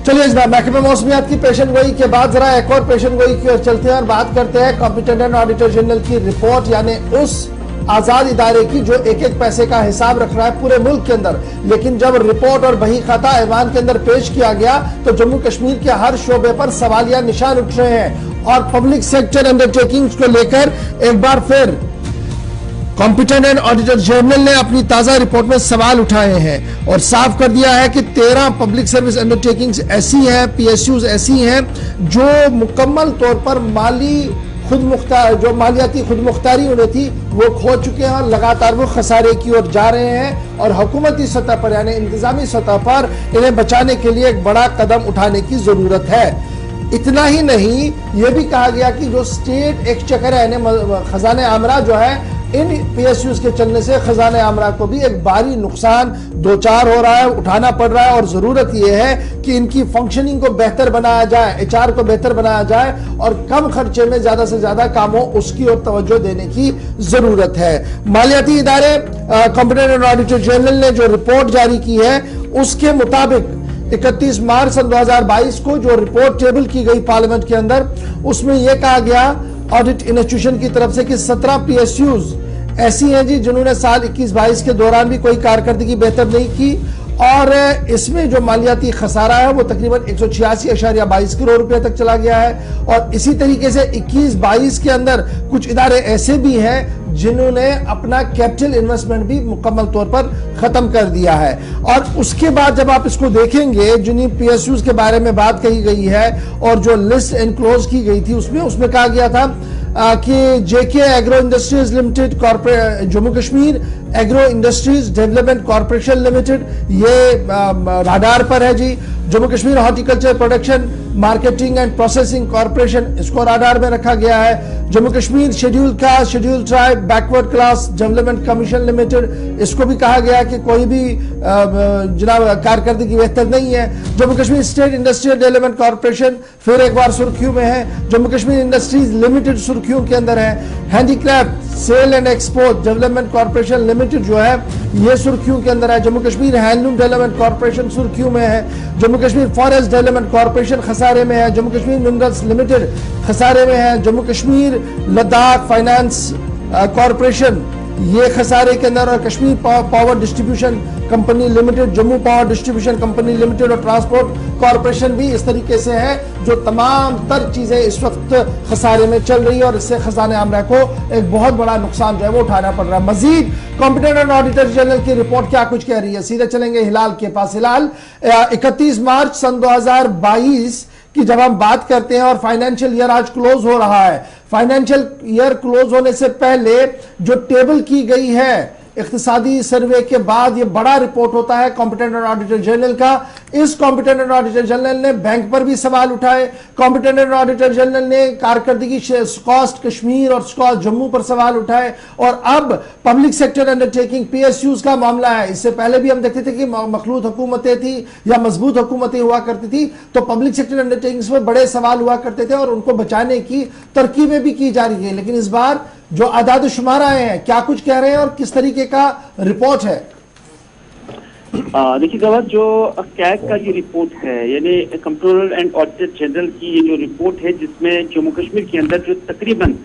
चलिए जनाब, महकमे मौसमियात की पेशन गोई के बाद जरा एक और पेशन गोई की ओर चलते हैं और बात करते हैं कॉम्पिटेंट ऑडिटर जनरल की रिपोर्ट, यानी उस आजाद इदारे की जो एक एक पैसे का हिसाब रख रहा है पूरे मुल्क के अंदर। लेकिन जब रिपोर्ट और बही खाता ऐवान के अंदर पेश किया गया तो जम्मू कश्मीर के हर शोबे पर सवालिया निशान उठ रहे हैं और पब्लिक सेक्टर अंडरटेकिंग्स को लेकर एक बार फिर कॉम्पिटेंट एंड ऑडिटर जनरल ने अपनी ताजा रिपोर्ट में सवाल उठाए हैं और साफ कर दिया है कि 13 पब्लिक सर्विस अंडरटेकिंग्स ऐसी हैं, पीएसयूज ऐसी हैं जो मुकम्मल तौर पर जो मालियाती खुद मुख्तारी उन्हें थी वो खो चुके हैं और लगातार वो खसारे की ओर जा रहे हैं और हुकूमती सतह पर यानी इंतजामी सतह पर इन्हें बचाने के लिए एक बड़ा कदम उठाने की जरूरत है। इतना ही नहीं, ये भी कहा गया कि जो स्टेट एक्सचेकर है यानी खजाने आमरा जो है, इन पीएसयूज के चलने से खजाने आमरा को भी एक भारी नुकसान दो चार हो रहा है, उठाना पड़ रहा है और जरूरत यह है कि इनकी फंक्शनिंग को बेहतर बनाया जाए, एचआर को बेहतर बनाया जाए और कम खर्चे में ज्यादा से ज्यादा काम हो उसकी ओर तवज्जो देने की जरूरत है। मालियाती इदारे कॉम्पिटेंट एंड ऑडिटर जनरल ने जो रिपोर्ट जारी की है उसके मुताबिक 31 मार्च सन 2022 को जो रिपोर्ट टेबल की गई पार्लियामेंट के अंदर, उसमें यह कहा गया ऑडिट इंस्टीट्यूशन की तरफ से कि 17 पीएसयूज ऐसी हैं जी जिन्होंने साल 21-22 के दौरान भी कोई कारकर्दगी बेहतर नहीं की और इसमें जो मालियाती खसारा है वो तकरीबन 186.22 करोड़ रुपए तक चला गया है। और इसी तरीके से 21-22 के अंदर कुछ इदारे ऐसे भी हैं जिन्होंने अपना कैपिटल इन्वेस्टमेंट भी मुकम्मल तौर पर खत्म कर दिया है। और उसके बाद जब आप इसको देखेंगे, जिन्हीं पीएसयूज के बारे में बात कही गई है और जो लिस्ट एनक्लोज की गई थी उसमें कहा गया था कि JK agro industries limited corporate, Jammu Kashmir agro industries development corporation limited, ये राडार पर है जी। Jammu Kashmir horticulture production marketing and processing corporation, इसको राडार में रखा गया है। Jammu Kashmir schedule caste schedule tribe backward class development commission limited, इसको भी कहा गया कि कोई भी जनाब कारकर्दगी बेहतर नहीं है। Jammu Kashmir state industrial development corporation फिर एक बार सुर्खियों में है। जम्मू कश्मीर इंडस्ट्रीज लिमिटेड सुर्खियों के अंदर है। Handicraft sale and export development corporation limited जो है ये सुर्खियों के अंदर है। Jammu Kashmir handloom development corporation सुर्खियों में है। Jammu Kashmir forest development corporation खसारे में है। जम्मू कश्मीर मिनरल्स लिमिटेड खसारे में है। जम्मू कश्मीर लद्दाख फाइनेंस कॉर्पोरेशन ये खसारे के अंदर, और Kashmir power distribution company limited, Jammu power distribution company limited और ट्रांसपोर्ट कॉर्पोरेशन भी इस तरीके से है जो तमाम तर चीजें इस वक्त खसारे में चल रही है और इससे खजाने आमरा को एक बहुत बड़ा नुकसान जो है वो उठाना पड़ रहा है। मजीद कॉम्पिटेंट एंड ऑडिटर जनरल की रिपोर्ट क्या कुछ कह रही है, सीधे चलेंगे हिलाल के पास। हिलाल, 31 मार्च सन 2022 कि जब हम बात करते हैं और फाइनेंशियल ईयर आज क्लोज हो रहा है, फाइनेंशियल ईयर क्लोज होने से पहले जो टेबल की गई है इख्तिसादी सर्वे के बाद, ये बड़ा रिपोर्ट होता है कॉम्पिटेंट एंड ऑडिटर जनरल का। इस कॉम्पिटेंट एंड ऑडिटर जनरल ने बैंक पर भी सवाल उठाए। कॉम्पिटेंट एंड ऑडिटर जनरल ने कारकर्दगी स्कॉस्ट कश्मीर और स्कॉस्ट जम्मू पर सवाल उठाए और अब पब्लिक सेक्टर अंडरटेकिंग पीएसयूज का मामला है। इससे पहले भी हम देखते थे कि मखलूत हुकूमतें थी या मजबूत हुकूमतें हुआ करती थी तो पब्लिक सेक्टर अंडरटेकिंग्स में बड़े सवाल हुआ करते थे और उनको बचाने की तरकीबें भी की जा रही है। लेकिन इस बार जो आदाद शुमार आए हैं क्या कुछ कह रहे हैं और किस तरीके का रिपोर्ट है? देखिए गवाह, जो कैग का ये रिपोर्ट है यानी कंट्रोलर एंड ऑडिटर जनरल की ये जो रिपोर्ट है जिसमें जम्मू कश्मीर के अंदर जो तकरीबन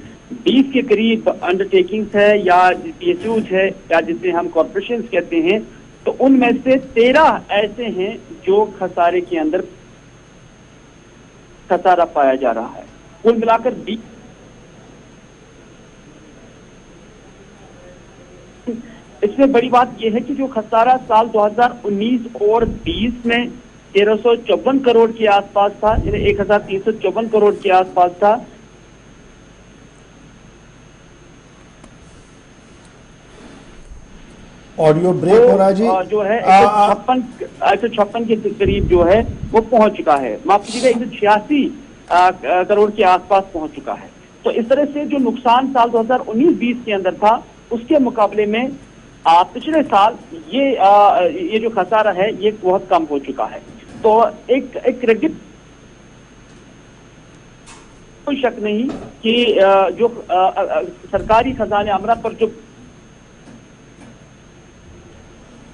20 के करीब अंडरटेकिंग्स है या पीएसयूज है या जिसे हम कॉर्पोरेशन कहते हैं, तो उनमें से 13 ऐसे हैं जो खसारे के अंदर खसारा पाया जा रहा है। कुल मिलाकर 20। इसमें बड़ी बात यह है कि जो खसारा साल 2019 और 20 में 1354 करोड़ के आसपास था, यानी 1354 करोड़ के आसपास था। ऑडियो ब्रेक हो रहा जी। जो है 156 के करीब जो है वो पहुंच चुका है, माफ कीजिएगा 186 करोड़ के आसपास पहुंच चुका है। तो इस तरह से जो नुकसान साल 2019-20 के अंदर था उसके मुकाबले में पिछले साल ये जो खसारा है ये बहुत कम हो चुका है। तो एक क्रेडिट, कोई शक नहीं कि जो सरकारी खजाने अमरा पर जो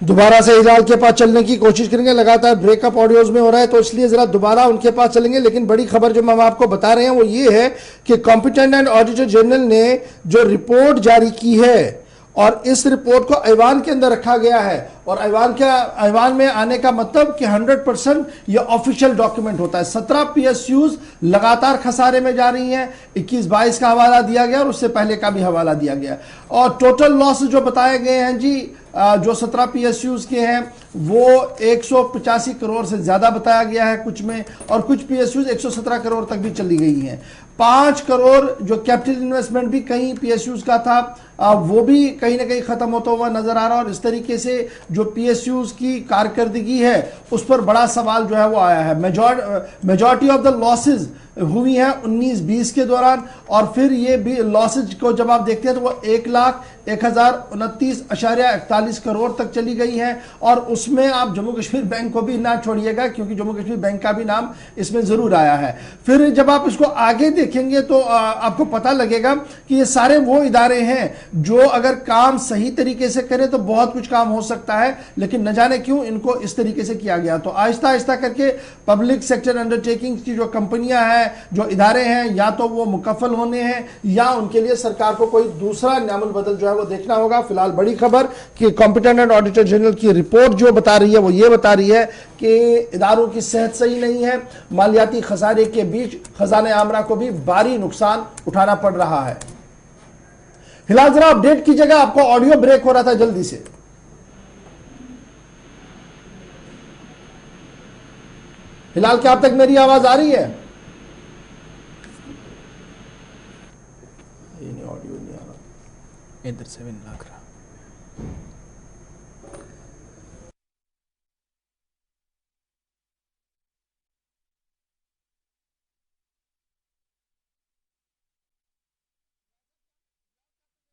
दोबारा से हिलाल के पास चलने की कोशिश करेंगे, लगातार ब्रेकअप ऑडियोज में हो रहा है तो इसलिए जरा दोबारा उनके पास चलेंगे। लेकिन बड़ी खबर जो हम आपको बता रहे हैं वो ये है कि कॉम्पिटेंट एंड ऑडिटर जनरल ने जो रिपोर्ट जारी की है और इस रिपोर्ट को ऐवान के अंदर रखा गया है, और ऐवान में आने का मतलब कि 100% ये ऑफिशियल डॉक्यूमेंट होता है। 17 पीएसयूज लगातार खसारे में जा रही हैं, 21-22 का हवाला दिया गया और उससे पहले का भी हवाला दिया गया, और टोटल लॉस जो बताए गए हैं जी जो 17 पीएसयूज के हैं वो 185 करोड़ से ज्यादा बताया गया है कुछ में, और कुछ पीएसयूज 117 करोड़ तक भी चली गई हैं। 5 करोड़ जो कैपिटल इन्वेस्टमेंट भी कहीं पीएसयूज का था वो भी कहीं ना कहीं खत्म होता हुआ नजर आ रहा है, और इस तरीके से जो पीएसयूज की कारकर्दगी है उस पर बड़ा सवाल जो है वो आया है। मेजॉरिटी ऑफ द लॉसेज हुई है 19-20 के दौरान, और फिर ये भी लॉसेज को जब आप देखते हैं तो वो 1,01,029.41 करोड़ तक चली गई है, और उसमें आप जम्मू कश्मीर बैंक को भी ना छोड़िएगा क्योंकि जम्मू कश्मीर बैंक का भी नाम इसमें जरूर आया है। फिर जब आप इसको आगे देखेंगे तो आपको पता लगेगा कि ये सारे वो इदारे हैं जो अगर काम सही तरीके से करें तो बहुत कुछ काम हो सकता है, लेकिन न जाने क्यों इनको इस तरीके से किया गया। तो आहिस्ता आहिस्ता करके पब्लिक सेक्टर अंडरटेकिंग की जो कंपनियां हैं, जो इदारे हैं, या तो वो मुकफ्फल होने हैं या उनके लिए सरकार को कोई दूसरा न्यामुल बदल जो है वो देखना होगा। फिलहाल बड़ी खबर कि कॉम्पिटेंट एंड ऑडिटर जनरल की रिपोर्ट जो बता रही है वो ये बता रही है कि इदारों की सेहत सही नहीं है, मालियाती खसारे के बीच खजाने आमरा को भी भारी नुकसान उठाना पड़ रहा है। फिलहाल जरा अपडेट कीजिएगा, आपको ऑडियो ब्रेक हो रहा था जल्दी से। फिलहाल क्या अब तक मेरी आवाज आ रही है? ऑडियो नहीं आ रहा, इधर से भी नहीं लग रहा।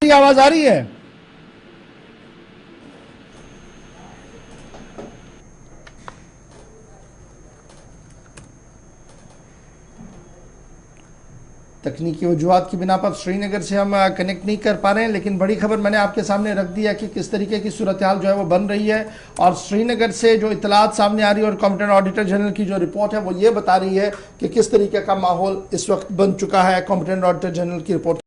आवाज आ रही है? तकनीकी वजूहात की बिना पर श्रीनगर से हम कनेक्ट नहीं कर पा रहे हैं, लेकिन बड़ी खबर मैंने आपके सामने रख दी है कि किस तरीके की सूरत हाल जो है वो बन रही है, और श्रीनगर से जो इतलात सामने आ रही है और कॉम्पिटेंट ऑडिटर जनरल की जो रिपोर्ट है वो ये बता रही है कि किस तरीके का माहौल इस वक्त बन चुका है। कॉम्पिटेंट ऑडिटर जनरल की रिपोर्ट